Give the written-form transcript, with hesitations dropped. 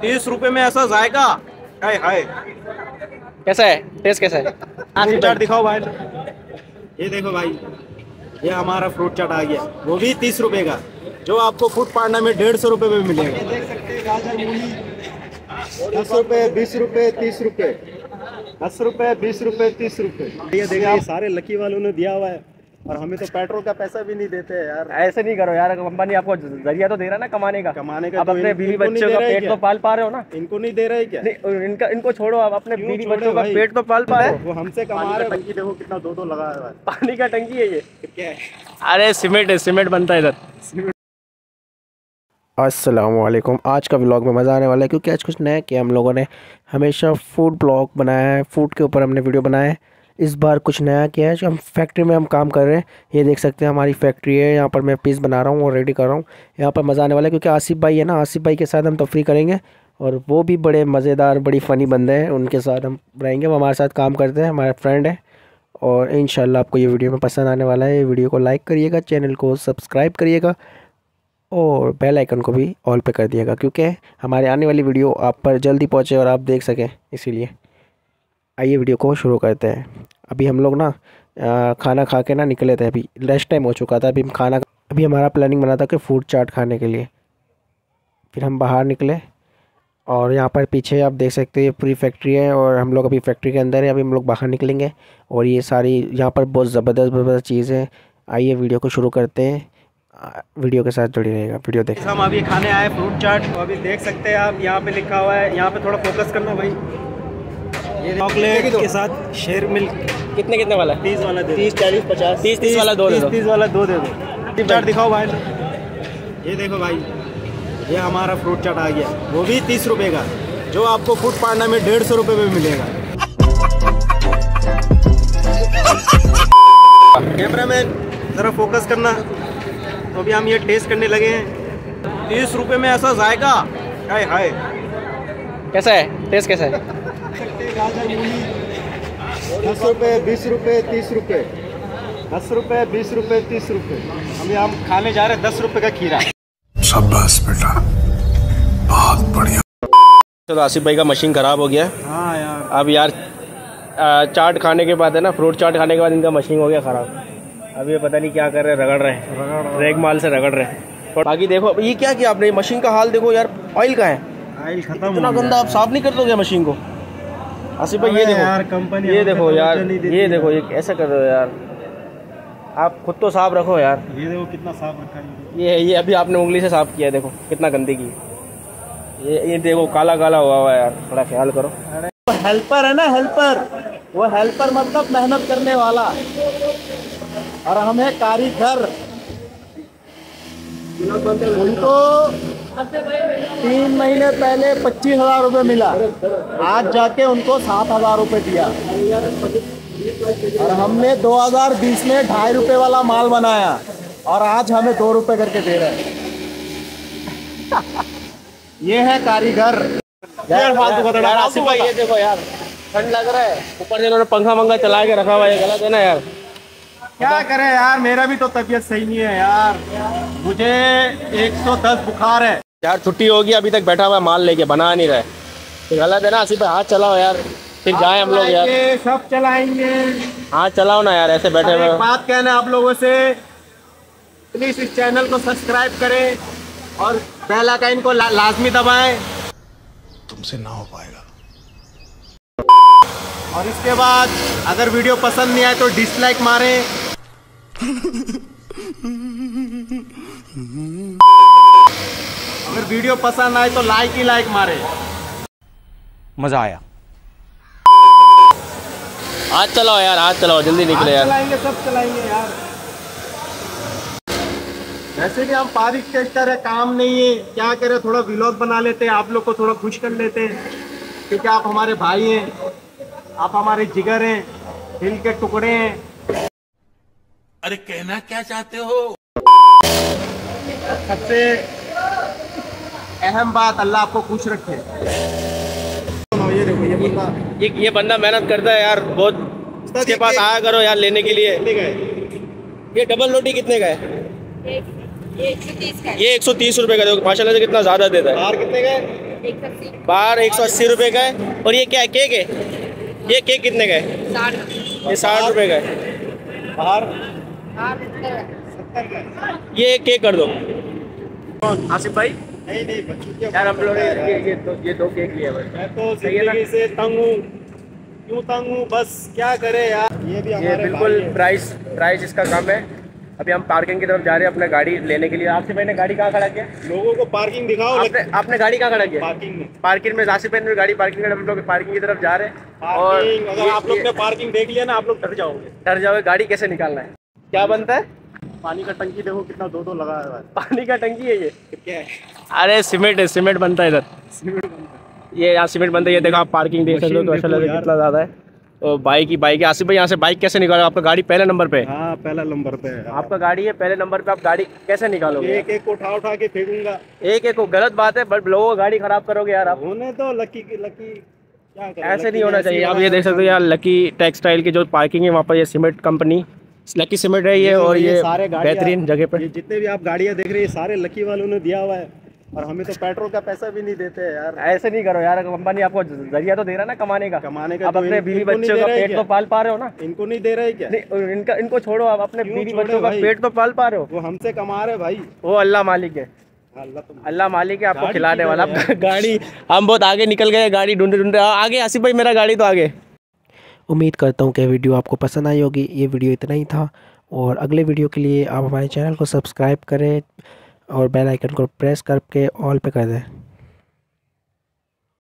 30 रुपए में ऐसा जाएगा? हाय हाय, कैसा है टेस्ट, कैसा है? फ्रूट चाट दिखाओ भाई। ये देखो भाई, ये हमारा फ्रूट चाट आ गया, वो भी 30 रुपए का, जो आपको फूड पांडा में 150 रुपए में मिलेगा। देख सकते हैं गाजर मूली 10 रुपए, 20 रुपए, 30 रुपए, 10 रुपए, 20 रुपए, 30 रुपए। ये देखिए, सारे लकी वालों ने दिया हुआ है, और हमें तो पेट्रोल का पैसा भी नहीं देते हैं यार। ऐसे नहीं करो यार, कंपनी आपको जरिया तो दे रहा है ना कमाने का। अब अपने बीवी बच्चों का पेट तो पाल पा रहे हो ना। इनको नहीं दे रहे क्या? नहीं, इनको छोड़ो, आप अपने बीवी बच्चों का पेट तो पाल पा रहे हो। वो हमसे कमा रहे हैं। टंकी देखो कितना दो लगाया हुआ है। पानी का टंकी है ये क्या है? अरे सीमेंट है, सीमेंट बनता है इधर। अस्सलामुअलैकुम। आज का व्लॉग में मज़ा आने वाला है, क्योंकि आज कुछ नया किया हम लोगों ने। हमेशा फूड ब्लॉग बनाया है, फूड के ऊपर हमने वीडियो बनाया है। इस बार कुछ नया किया है, जो हम फैक्ट्री में हम काम कर रहे हैं। ये देख सकते हैं हमारी फैक्ट्री है, यहाँ पर मैं पीस बना रहा हूँ और रेडी कर रहा हूँ। यहाँ पर मज़ा आने वाला है, क्योंकि आसिफ भाई है ना, आसिफ भाई के साथ हम तफरी करेंगे, और वो भी बड़े मज़ेदार, बड़ी फ़नी बंदे हैं। उनके साथ हम रहेंगे, वो हमारे साथ काम करते हैं, हमारे फ्रेंड है। और इंशाल्लाह आपको ये वीडियो में पसंद आने वाला है। वीडियो को लाइक करिएगा, चैनल को सब्सक्राइब करिएगा, और बेल आइकन को भी ऑल पे कर दिएगा, क्योंकि हमारे आने वाली वीडियो आप पर जल्दी पहुंचे और आप देख सकें, इसीलिए। आइए वीडियो को शुरू करते हैं। अभी हम लोग ना खाना खा के ना निकले थे, अभी लंच टाइम हो चुका था। अभी हमारा प्लानिंग बना था कि फूड चाट खाने के लिए। फिर हम बाहर निकले, और यहाँ पर पीछे आप देख सकते हैं पूरी फैक्ट्री है, और हम लोग अभी फैक्ट्री के अंदर है। अभी हम लोग बाहर निकलेंगे, और ये सारी यहाँ पर बहुत ज़बरदस्त चीज़ है। आइए वीडियो को शुरू करते हैं, वीडियो के साथ जुड़ी रहेगा। वीडियो देखें। हम अभी खाने आए फ्रूट चाट, तो अभी देख सकते हैं आप, यहाँ पे लिखा हुआ है, यहाँ पे थोड़ा फोकस करना भाई। ये चॉकलेट के साथ शेयर मिल्क कितने वाला? 30 वाला दे, 30, 40, 50, 30 वाला दो दे दो। 30 वाला दो दे दो। चाट दिखाओ भाई। ये देखो भाई, ये हमारा फ्रूट चाट आ गया, वो भी 30 रुपए का, जो आपको फूड पांडा में 150 रुपए में मिलेगा। कैमरामैन जरा फोकस करना। तो अभी हम ये टेस्ट करने लगे हैं। 30 रुपए में ऐसा जाएगा? हाय हाय, कैसा है टेस्ट, कैसा है? गाजर मूली 10 रुपए, 20 रुपए, 30 रुपए, 10 रुपए, 20 रुपए, 30 रुपए। अभी हम खाने जा रहे हैं 10 रुपए का खीरा। शाबाश बेटा, बहुत बढ़िया। तो आसिफ भाई का मशीन ख़राब हो गया। हाँ यार, अब यार चाट खाने के बाद है ना, फ्रूट चाट खाने के बाद इनका मशीन हो गया ख़राब। अब ये पता नहीं क्या कर रहे हैं, रगड़ रहे हैं, रेग माल से रगड़ रहे हैं। बाकी देखो ये क्या किया आपने, मशीन का हाल देखो यार, ऑयल का है, ऑयल खत्म। इतना गंदा, आप साफ नहीं कर दोगे मशीन को? आसिफ भाई ये देखो यार, कंपनी ये देखो यार, ये देखो, ये कैसे कर रहे हो यार? आप खुद तो साफ रखो यार। ये देखो कितना साफ रखा है। ये अभी आपने उंगली से साफ किया है, देखो कितना गंदगी है। ये देखो काला काला हुआ है यार, थोड़ा ख्याल करो। वो हेल्पर है ना, हेल्पर, वो हेल्पर मतलब मेहनत करने वाला, और हम है कारीगर। उनको 3 महीने पहले 25,000 रुपये मिला, आज जाके उनको 7,000 रुपये दिया, और हमने 2020 में 2.5 रुपये वाला माल बनाया, और आज हमें 2 रुपये करके दे रहे हैं। ये है कारीगर। यार आसिफ भाई ये देखो यार, ठंड लग रहा है, ऊपर से इन्होंने पंखा मंखा चला के रखा हुआ है, गलत है ना यार? क्या करे यार, मेरा भी तो तबीयत सही नहीं है यार, मुझे 110 बुखार है यार। छुट्टी होगी, अभी तक बैठा हुआ है, माल लेके बना नहीं रहा है, गलत है ना आसिफ भाई? हाथ चलाओ यार, फिर जाए हम लोग यार। सब चलाएंगे, हाथ चलाओ ना यार, ऐसे बैठे हुए। एक बात कहना आप लोगों से, प्लीज इस चैनल को सब्सक्राइब करें, और बेल आइकन को लाजमी दबाएं। तुमसे ना हो पाएगा। और इसके बाद अगर वीडियो पसंद नहीं आए तो डिसलाइक मारें। अगर वीडियो पसंद आए तो लाइक ही लाइक मारें। मजा आया। हाथ चलाओ यार, हाथ चलाओ, जल्दी निकले यार। चलाएंगे, सब चलाएंगे यार। वैसे भी हम पारिक टेस्टर है, काम नहीं है, क्या करें, थोड़ा व्लॉग बना लेते हैं, आप लोग को थोड़ा खुश कर लेते हैं, क्योंकि आप हमारे भाई हैं, आप हमारे जिगर हैं, दिल के टुकड़े हैं। अरे कहना क्या चाहते हो? सबसे अहम बात, अल्लाह आपको खुश रखे। ये देखो, ये बंदा मेहनत करता है यार बहुत, इसके पास आया करो यार लेने के लिए। ये डबल रोटी कितने का है? ये 130 का है। ये 130 रुपए का, देखो माशाल्लाह से कितना ज्यादा देता है। बाहर कितने का है? बाहर 180 रुपये का है। और ये क्या है, केक है? ये केक कितने का है? ये 60 रुपये का है। बाहर ये एक केक कर दो। आसिफ भाई नहीं नहीं बच्चों के यार, हम लोग ने ये दो केक लिए बस। मैं तो जिंदगी से तंग हूँ। क्यों तंग हूँ, बस क्या करे यार। ये भी ये हमारे बिल्कुल भाई हैं। प्राइस इसका कम है। अभी हम पार्किंग की तरफ जा रहे हैं अपने गाड़ी लेने के लिए। आपसे मैंने गाड़ी कहाँ खड़ा किया? लोगों को पार्किंग दिखाओ। आपने गाड़ी कहाँ खड़ा किया? पार्किंग में। पार्किंग में आसिफ भाई ने गाड़ी पार्किंग में, हम लोग पार्किंग की तरफ जा रहे हैं। और पार्किंग अगर आप लोग ने पार्किंग देख लिया ना, आप लोग डर जाओगे। डर जाओगे, गाड़ी कैसे निकालना है। क्या बनता है? पानी का टंकी देखो कितना दो लगा है। पानी का टंकी है ये? क्या है? अरे सीमेंट है, सीमेंट बनता है इधर। सीमेंट बनता है। ये यहाँ सीमेंट बनता है। ये देखो आप पार्किंग देख सकते हो तो ऐसा लग रहा है कितना ज़्यादा है। और बाइक है। आसिफ भाई यहाँ से बाइक कैसे निकालोगे? आपका गाड़ी पहले नंबर पे है। हाँ पहला नंबर पे है। आपका गाड़ी है पहले नंबर पे, आप गाड़ी कैसे निकालोगे? एक एक को उठा के फेंकूंगा। एक को गलत बात है, बट लोगों को गाड़ी खराब करोगे यार आप। होने तो लकी क्या करें। ऐसे नहीं होना चाहिए। आप ये देख सकते हो यार, लकी टेक्सटाइल की जो पार्किंग है वहाँ पर ये सीमेंट कंपनी लकी सीमेंट है ये। और ये सारे बेहतरीन जगह पर जितने भी आप गाड़ियाँ देख रहे हैं सारे लकी वालों ने दिया हुआ है। और हमें तो पेट्रोल का पैसा भी नहीं देते हैं यार। ऐसे नहीं करो यार, कंपनी आपको जरिया तो दे रहा है ना कमाने का। आप अपने बीवी बच्चों का पेट तो पाल पा रहे हो ना। इनको नहीं दे रहे क्या? नहीं, इनको छोड़ो, आप अपने बीवी बच्चों का पेट तो पाल पा रहे हो। वो हमसे कमा रहे भाई। वो अल्लाह मालिक है। अल्लाह मालिक है आपको खिलाने वाला। गाड़ी हम बहुत आगे निकल गए, गाड़ी ढूंढे आगे। आसिफ भाई मेरा गाड़ी तो आगे। उम्मीद करता हूँ कि वीडियो आपको पसंद आई होगी। ये वीडियो इतना ही था, और अगले वीडियो के लिए आप हमारे चैनल को सब्सक्राइब करें और बेल आइकन को प्रेस करके ऑल पे कर दें।